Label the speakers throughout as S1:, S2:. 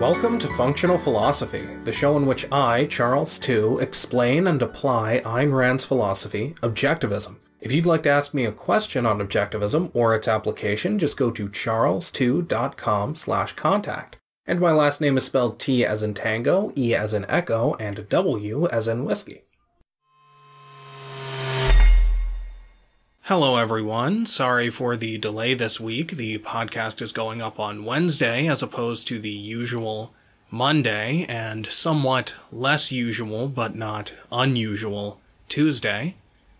S1: Welcome to Functional Philosophy, the show in which I, Charles II, explain and apply Ayn Rand's philosophy, Objectivism. If you'd like to ask me a question on Objectivism or its application, just go to charles2.com/contact. And my last name is spelled T as in tango, E as in echo, and W as in whiskey. Hello everyone, sorry for the delay this week. The podcast is going up on Wednesday as opposed to the usual Monday, and somewhat less usual, but not unusual, Tuesday.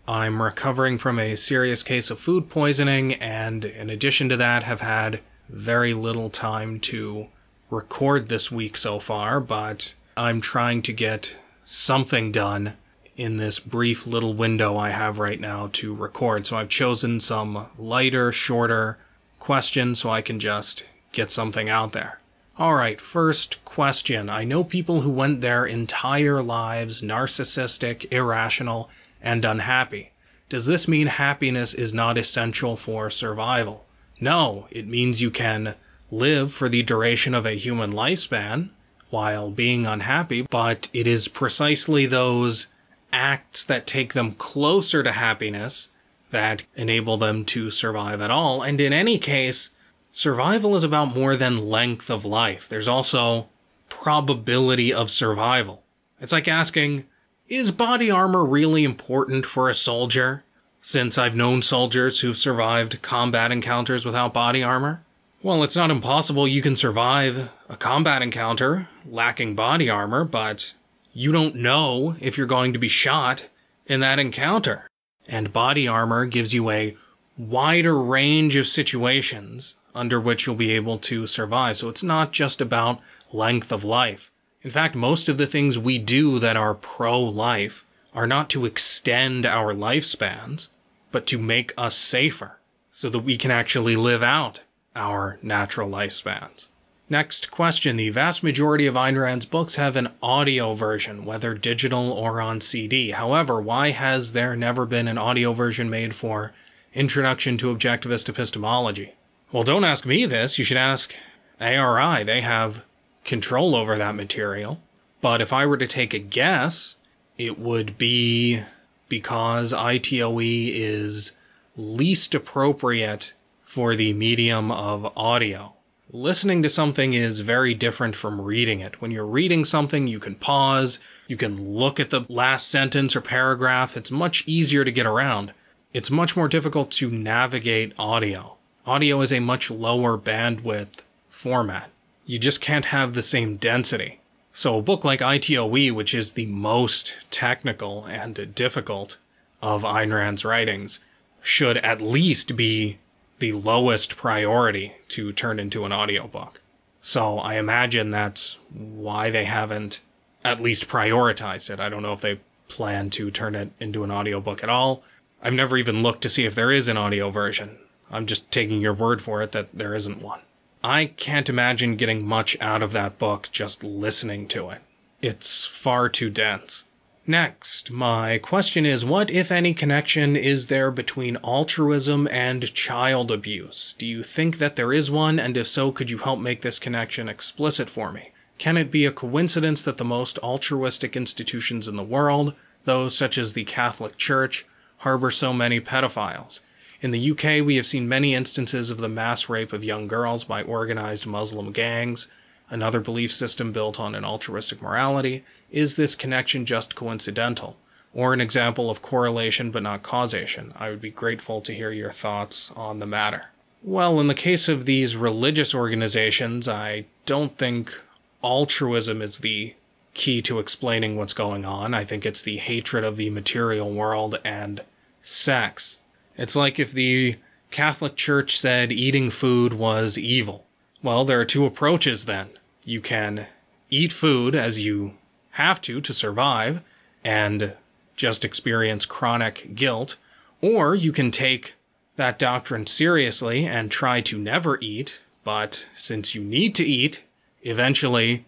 S1: I'm recovering from a serious case of food poisoning, and in addition to that have had very little time to record this week so far, but I'm trying to get something done in this brief little window I have right now to record. So I've chosen some lighter, shorter questions so I can just get something out there. Alright, first question. I know people who went their entire lives narcissistic, irrational, and unhappy. Does this mean happiness is not essential for survival? No, it means you can live for the duration of a human lifespan while being unhappy, but it is precisely those acts that take them closer to happiness that enable them to survive at all. And in any case, survival is about more than length of life. There's also probability of survival. It's like asking, is body armor really important for a soldier? Since I've known soldiers who've survived combat encounters without body armor. Well, it's not impossible you can survive a combat encounter lacking body armor, but you don't know if you're going to be shot in that encounter. And body armor gives you a wider range of situations under which you'll be able to survive. So it's not just about length of life. In fact, most of the things we do that are pro-life are not to extend our lifespans, but to make us safer so that we can actually live out our natural lifespans. Next question. The vast majority of Ayn Rand's books have an audio version, whether digital or on CD. However, why has there never been an audio version made for Introduction to Objectivist Epistemology? Well, don't ask me this. You should ask ARI. They have control over that material. But if I were to take a guess, it would be because ITOE is least appropriate for the medium of audio. Listening to something is very different from reading it. When you're reading something, you can pause, you can look at the last sentence or paragraph. It's much easier to get around. It's much more difficult to navigate audio. Audio is a much lower bandwidth format. You just can't have the same density. So a book like ITOE, which is the most technical and difficult of Ayn Rand's writings, should at least be the lowest priority to turn into an audiobook. So I imagine that's why they haven't at least prioritized it. I don't know if they plan to turn it into an audiobook at all. I've never even looked to see if there is an audio version. I'm just taking your word for it that there isn't one. I can't imagine getting much out of that book just listening to it. It's far too dense. Next, my question is, what, if any, connection is there between altruism and child abuse? Do you think that there is one, and if so, could you help make this connection explicit for me? Can it be a coincidence that the most altruistic institutions in the world, those such as the Catholic Church, harbor so many pedophiles? In the UK, we have seen many instances of the mass rape of young girls by organized Muslim gangs, another belief system built on an altruistic morality. Is this connection just coincidental, or an example of correlation but not causation? I would be grateful to hear your thoughts on the matter. Well, in the case of these religious organizations, I don't think altruism is the key to explaining what's going on. I think it's the hatred of the material world and sex. It's like if the Catholic Church said eating food was evil. Well, there are two approaches then. You can eat food as you have to survive and just experience chronic guilt, or you can take that doctrine seriously and try to never eat, but since you need to eat, eventually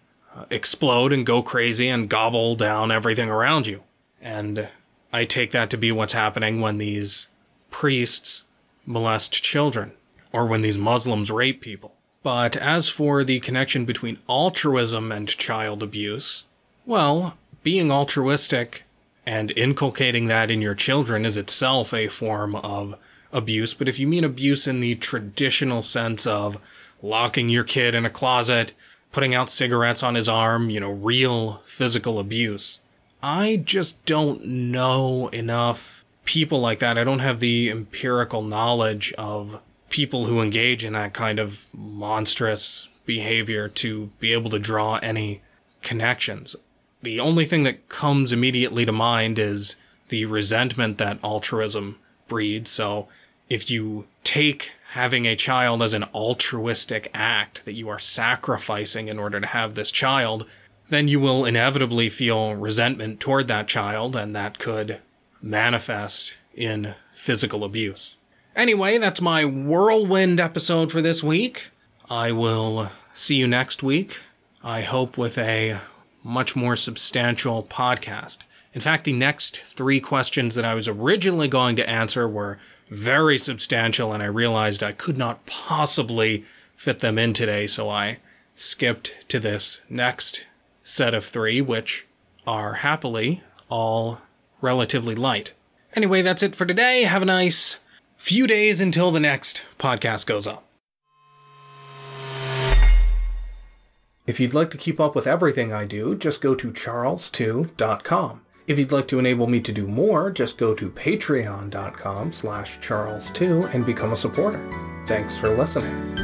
S1: explode and go crazy and gobble down everything around you. And I take that to be what's happening when these priests molest children, or when these Muslims rape people. But as for the connection between altruism and child abuse, well, being altruistic and inculcating that in your children is itself a form of abuse. But if you mean abuse in the traditional sense of locking your kid in a closet, putting out cigarettes on his arm, real physical abuse, I just don't know enough people like that. I don't have the empirical knowledge of people who engage in that kind of monstrous behavior to be able to draw any connections. The only thing that comes immediately to mind is the resentment that altruism breeds. So if you take having a child as an altruistic act that you are sacrificing in order to have this child, then you will inevitably feel resentment toward that child, and that could manifest in physical abuse. Anyway, that's my whirlwind episode for this week. I will see you next week, I hope with a much more substantial podcast. In fact, the next 3 questions that I was originally going to answer were very substantial, and I realized I could not possibly fit them in today, so I skipped to this next set of 3, which are happily all relatively light. Anyway, that's it for today. Have a nice few days until the next podcast goes up. If you'd like to keep up with everything I do, just go to charles2.com. If you'd like to enable me to do more, just go to patreon.com/charles2 and become a supporter. Thanks for listening.